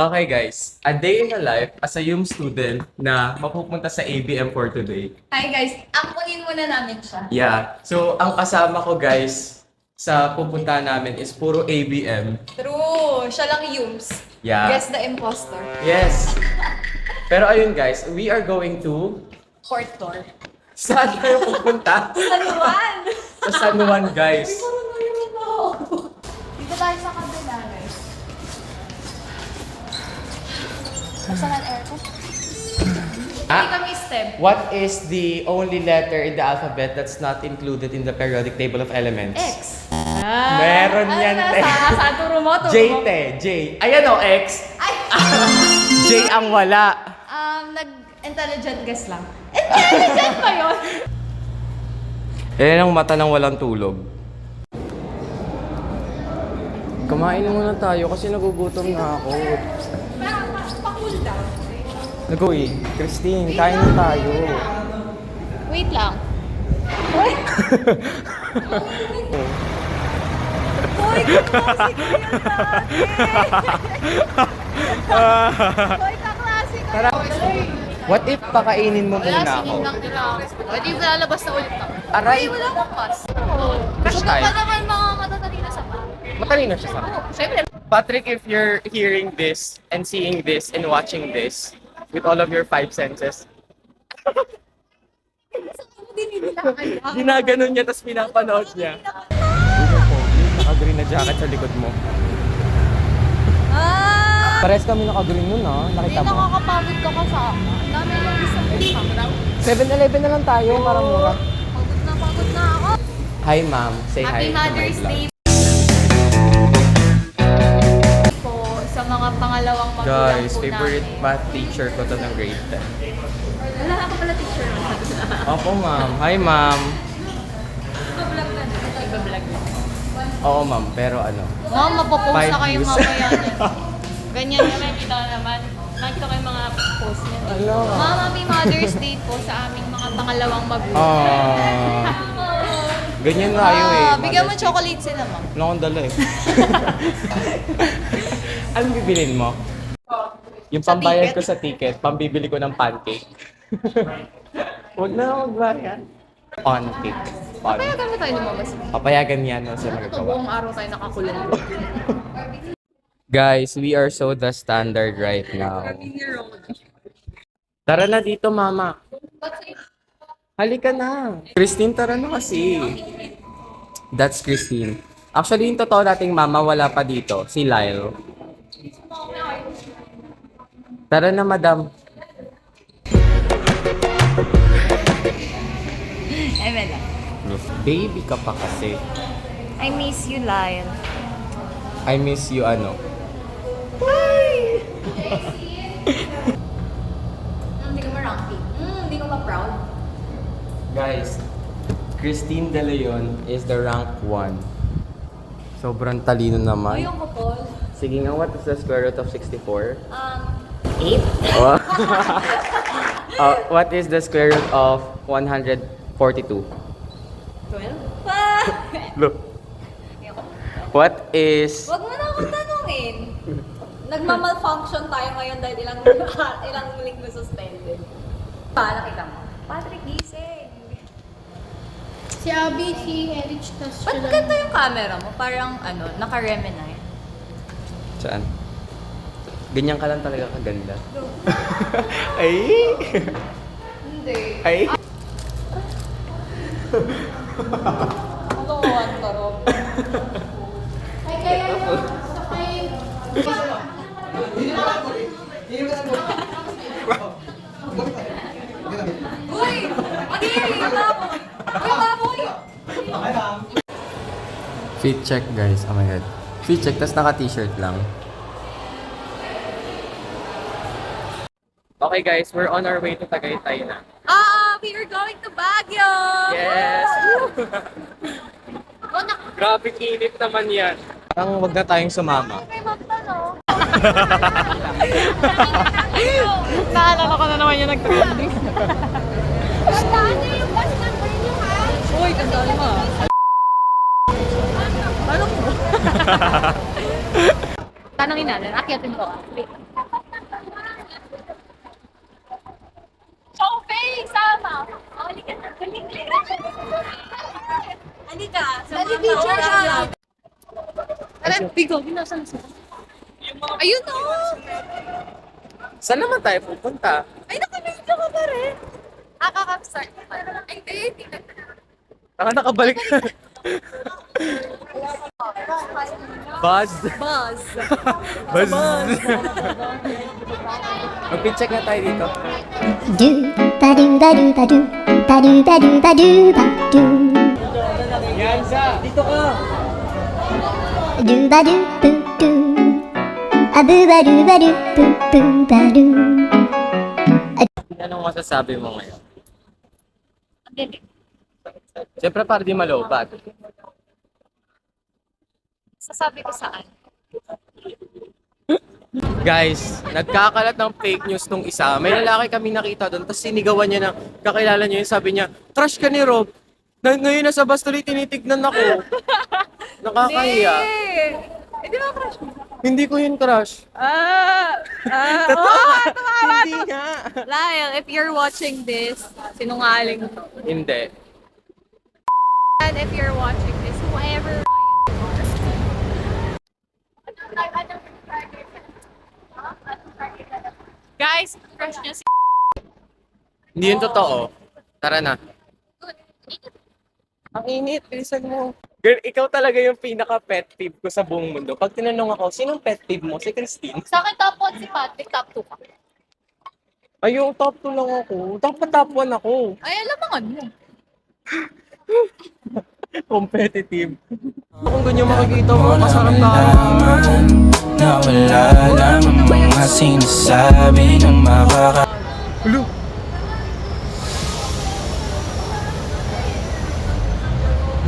Okay guys, a day in the life as a YUM student na mapupunta sa ABM for today. Hi guys, ampunin muna namin siya. Yeah, so ang kasama ko guys sa pupunta namin is puro ABM. True, siya lang Yums. Yeah. Guess the imposter. Yes. Pero ayun guys, we are going to... Court tour. Saan tayo pupunta? San Juan! Sa San Juan guys. Dito tayo sa kabila guys. Saan ang aircon? Hindi kami step. What is the only letter in the alphabet that's not included in the periodic table of elements? X. Meron yan, te. Saan turo mo? J, te. J. Ayan o, X. Ay! J ang wala. Nag-intelligent guess lang. Intelligent ba yun? Ayan ang mata ng walang tulog. Kumain na muna tayo kasi nagugutom na ako. Pa-cool down. Nagoy, Christine, kain na tayo. Wait lang. Oh. Hoy, kaklase ko yan dati! Hoy, kaklase ko Tara. What if pakainin mo muna ako? singin lang nila ako. Pwede yung lalabas na ulit ako. Aray. Wala akong pass. Crush Gusto tayo. pa naman mga matatalina sa pa. Matalino siya sa Siyempre. Patrick, if you're hearing this and seeing this and watching this with all of your five senses, ginaganon niya tapos pinapanood niya. Naka-green na jacket sa likod mo. Pares kami naka-green nun, ha? Nakita mo? Nakakapagod ka kasama. Ang dami lang isang kasama. 7-Eleven na lang tayo, parang mura. Pagod na ako. Hi, ma'am. Say hi. Happy to my Mother's vlog. Day po sa mga pangalawang magulang Guys, po favorite namin. math teacher ko to ng grade 10. Wala ako pala teacher. Opo, ma'am. Hi, ma'am. Iba-vlog na. Iba-vlog na. Oo, ma'am. Pero ano? Ma'am, mapopost Five na kayo views. mamaya niyan. Ganyan na nakikita naman. Nakikita ko yung mga post niya. Ano? Ma'am, Happy Mother's Day po sa aming mga pangalawang magulang. Ganyan na kayo eh. Bigyan mo Mother's Day. chocolate sila, ma'am. Wala akong dala eh. Anong bibilin mo? Yung Sa pambayad ticket? ko sa ticket, pambibili ko ng pancake. Huwag na ako magbayad. Pancake. Kaya gano'n tayo lumabas. Papayagan yan no, sa Ito, magagawa. buong araw tayo nakakulan. Guys, we are so the standard right now. Tara na dito, mama. Halika na. Christine, tara na kasi. That's Christine. Actually, yung totoo nating mama, wala pa dito. Si Lyle. Tara na, madam. Emela. Baby ka pa kasi. I miss you, Lyle. I miss you, ano. Hindi ka ma-ranking. Hindi ka ma-proud. Guys, Christine De Leon is the rank 1. Sobrang talino naman. Ayun ko, Paul. Sige nga, what is the square root of 64? 8? What is the square root of 142? 12? Look. What is... Huwag mo na akong tanungin. Nagmamalfunction tayo ngayon dahil ilang link na suspended. Nakita mo? Patrick, gising. Si Abby, si Erich, tas Ba't ganda yung camera mo? Parang naka-Remini. Saan? Ganyan ka lang talaga kaganda. Ay! Hindi. Ay! Kalokohan ka, Rob. Ay, kaya yung sakay. Uy! Mag-iiri! Baboy! Uy, baboy! Fit check, guys. Oh my God. Fit check, tas naka-t-shirt lang. Okay guys, we're on our way to Tagaytay na. We are going to Baguio! Yes! Oh, Grabe init naman yan. Parang wag na tayong sumama. Kay magtanong. Naalala ko na naman yung nag-trending. Tandaan niyo yung bus number niyo, ha? Uy, tandaan mo. Paano mo? Tanongin natin, akyatin ko. Wait. Nag-video siya. Alam, Bigo, binasan siya. Ayun o! Saan naman tayo pupunta? Ay, naka-video ka pa rin. Kakaka-start pa. Ay, hindi. Nakabalik ka. Buzz. Buzz. Buzz. Mag-check na tayo dito. Do ba do ba do ba do ba do ba do ba do ba do Dito ka. do ba do boo do a boo ba do ba do boo boo ba do. Anong masasabi mo ngayon? Siyempre para di malobat. Sasabi ko saan? Guys, nagkakalat ng fake news tong isa. May lalaki kami nakita doon, tapos sinigawan niya na kakilala niya yun. Sabi niya, crush ka ni Rob. Ngayon nasa bus tuloy tinitignan ako. Nakakahiya. Hindi ba crush mo? Hindi ko yun crush. Hindi nga. Lyle, if you're watching this, sinungaling to. Hindi. And if you're watching this, whoever Guys, crush niya si Hindi yun totoo. Tara na. Ang init, bilisan mo. Girl, ikaw talaga yung pinaka-pet peeve ko sa buong mundo. Pag tinanong ako, sinong pet peeve mo? Si Christine? Sa akin top 1 si Patrick, top 2 ka. Ay, yung top 2 lang ako. Dapat top 1 ako. Ay, alamangan mo. Competitive. Kung ganyan makikita mo, masarap tayo. Na wala lang ang mga sinasabi ng makaka... Hulo!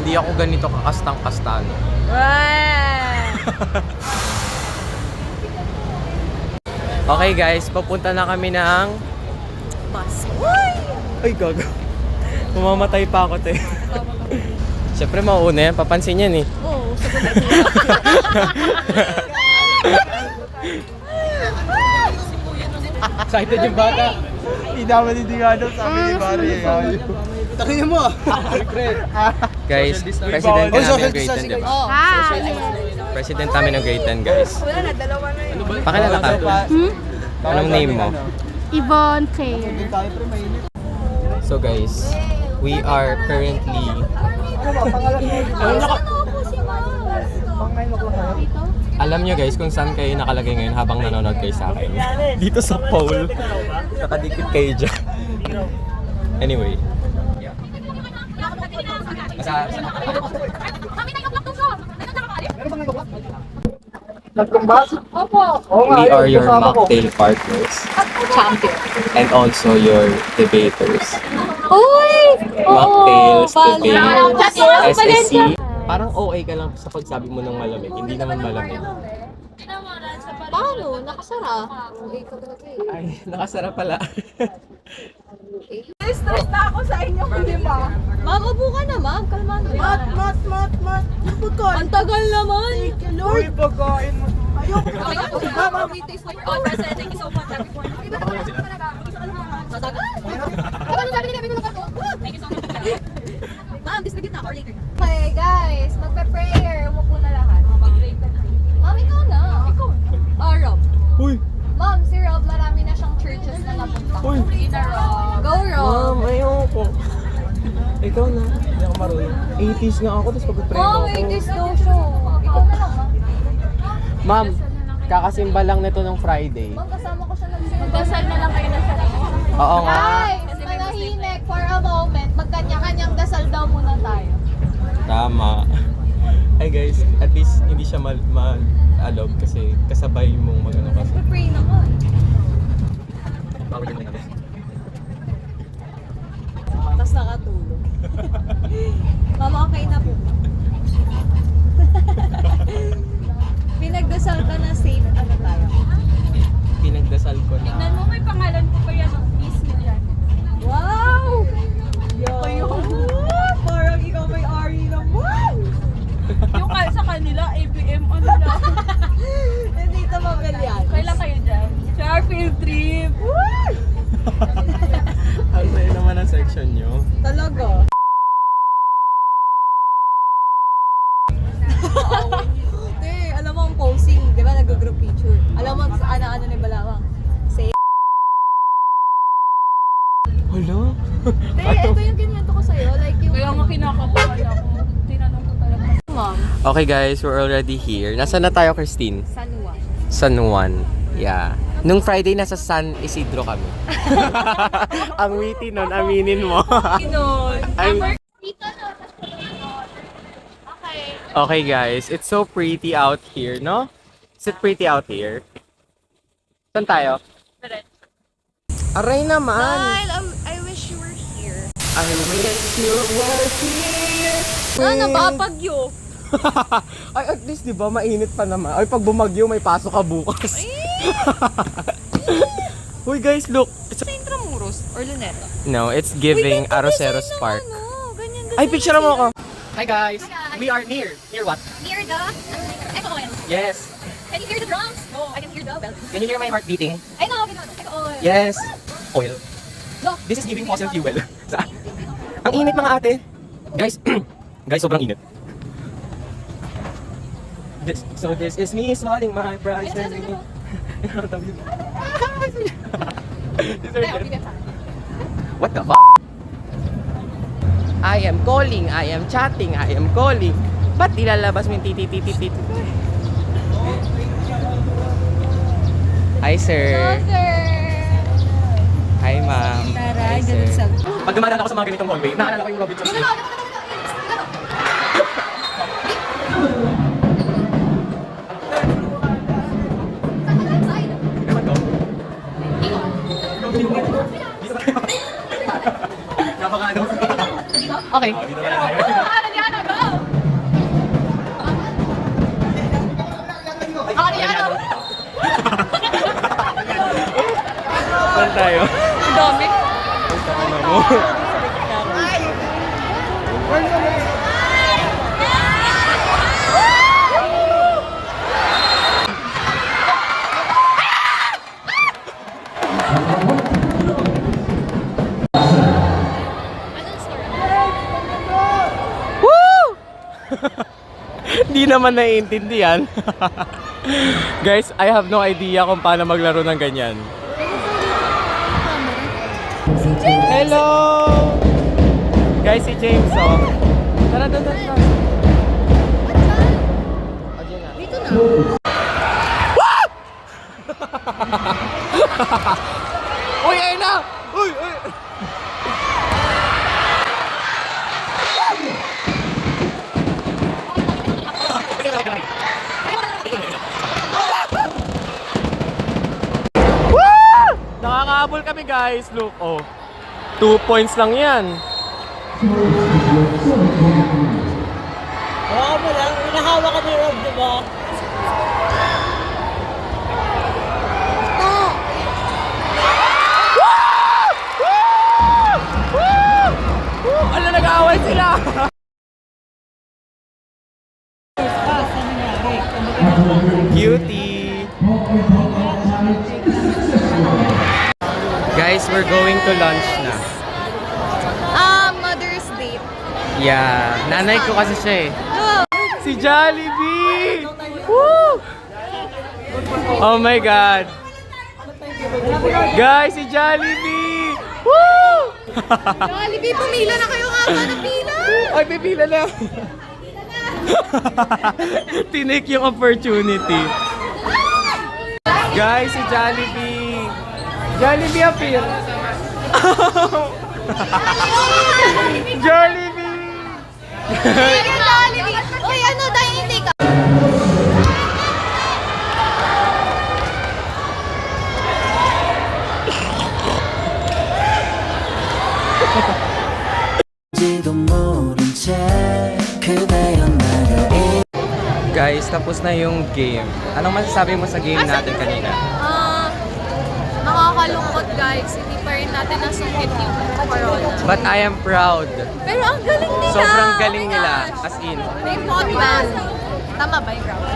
Hindi ako ganito kakastang-kastano. Okay guys, papunta na kami ng... Bus. Ay, gago. Mamamatay pa ako, te. Siyempre, mauuna yan. Papansin yan, eh. Oo, sagot Excited yung bata. Hindi naman hindi nga daw sabi ni Barry. Takin mo! Guys, president Oh, namin social ng grade 10, distancing, di ba? Oh. President namin ng grade 10, guys. Pakilala ka. Anong name mo? Yvonne Claire. So guys, we are currently... Alam nyo guys kung saan kayo nakalagay ngayon habang nanonood kayo sa akin. Dito sa pole. Nakadikit kayo dyan. Anyway. Yeah. We are your mocktail partners. Champion. And also your debaters. Uy! Mocktails, bali. debates, SSC. Parang OA ka lang sa pagsabi mo ng malamig. Hindi naman malamig. Paano? Nakasara. Ay, nakasara pala. Stress na ako sa inyo, di ba? Ma'am, upo ka na, ma'am. Kalmado yan. Mat! Ang tagal naman. Uy, pagkain mo! Mama, we taste like all present. Thank you so much. Happy for you. Matagal. Thank you so much. Ma'am, distribute na ako later. Okay, guys. Magpe-prayer. Umupo na lahat. Ma'am, ikaw na. Ikaw na. Oh, Rob. Uy! Ma'am, si Rob, marami na siyang churches na napunta. Uy! Go, Rob. Ma'am, ayoko. Ikaw na. Hindi ako marunong. 80s nga ako, tapos pag-pray Ma'am, ako. may discussion. Ikaw na lang, ma'am. Ma'am, kakasimba lang nito ng Friday. Ma'am, kasama ko siya nagsimba. Magdasal na lang kayo ng sarili. Oo nga. Guys, manahimik for a moment. Magkanya-kanyang dasal daw muna tayo. Tama. Hey guys, at least hindi siya alog kasi kasabay mong magano kasi. Pray naman. Tapos nakatulog. Mama, okay na po. Pinagdasal ka na safe, ano tayo? Pinagdasal ko na. Tignan mo, may pangalan ko pa yan. Peace million. Wow! Yo! Parang ikaw may Ari naman! Yung sa kanila, ABM, ano lang. Hindi ito mapilyan. Kailan kayo dyan? Char field trip. Ang sayo naman ang section nyo. Talaga. nag-group picture. Alam mo, ano ni Balawang? Say, Hello? Ito yung ganyan ko sa'yo. Like yung... Kaya nga kinakabahan ako. Tinanong ko talaga. Mom, Okay guys, we're already here. Nasaan na tayo, Christine? San Juan. San Juan. Yeah. Nung Friday, nasa San Isidro kami. Ang witty nun, aminin mo. I'm- Dito na. Okay. Okay guys, it's so pretty out here, no? Is it pretty out here? Saan tayo? Aray naman! I wish you were here. I wish you were here. Nababagyo. Ay, at least, di ba, mainit pa naman. Ay, pag bumagyo, may pasok ka bukas. Uy, guys, look. It's Sa Intramuros or Luneta? No, it's giving Arroceros Park. Ganyan Ay, picture mo ako. Hi, guys. We are near. Near what? near the echo oil. Yes. Can you hear the drums? No, I can hear the bell. Can you hear my heart beating? I know, echo oil. Yes. Oil. No. This is giving fossil fuel. Saan? Ang init, mga ate. Guys, guys, sobrang init. This is me swallowing my pride. What the fuck? I am calling, I am chatting, I am calling. Ba't nilalabas mo yung titi? Hi, sir. Hi, ma'am. Hi, sir. Pag dumadaan ako sa mga ganitong hallway, naalala ko yung Robinson Street. Napaka-ano. Okay. Dito na lang tayo. Saan tayo? Dami. Ano mo? Hindi naman naiintindihan. Guys, I have no idea kung paano maglaro ng ganyan. Hello! Guys, si James, oh. Tara, tara. Dito na. Uy, ayun na! Uy! Nakakahabol kami, guys. Look, oh. 2 points lang yan. Oo mo lang, hinahawa ka ni Rob, di ba? Ano, nag-aaway sila? Cutie! Guys, we're going to lunch na. Mother's Day. Yeah, nanay ko kasi siya eh. Si Jollibee! Woo! Oh my God! Guys, si Jollibee! Woo! Jollibee, pumila na kayo nga ng pila. Ay, pipila na! Tinake yung opportunity. Guys, si Jollibee! Jollibee appear! Jollibee! Jollibee. Uy, ano, dahil hindi ka. Guys, tapos na yung game. Anong masasabi mo sa game natin kanina? Nakakalungkot guys. Hindi pa rin natin nasungkit yung corona. But I am proud. Pero ang galing nila. Sobrang galing Oh my nila. gosh. As in. They fought back. Tama ba yung ground?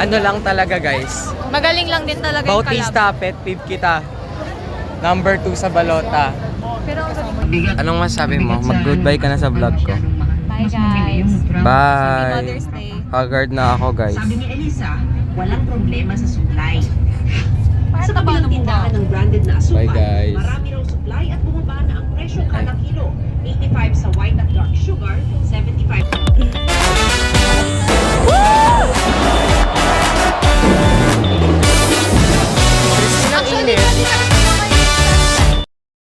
Ano lang talaga, guys. Magaling lang din talaga yung Bautista, pet peeve kita. Number 2 sa balota. Pero ang galing. Anong masabi mo? Mag-goodbye ka na sa vlog ko. Bye guys. guys. Bye. Mother's Day. Haggard na ako, guys. Sabi ni Elisa, walang problema sa supply. Paano Sa ba kabilang nung tindahan ng branded na asukal, Bye, guys. marami raw supply at bumaba na ang presyo kada kilo.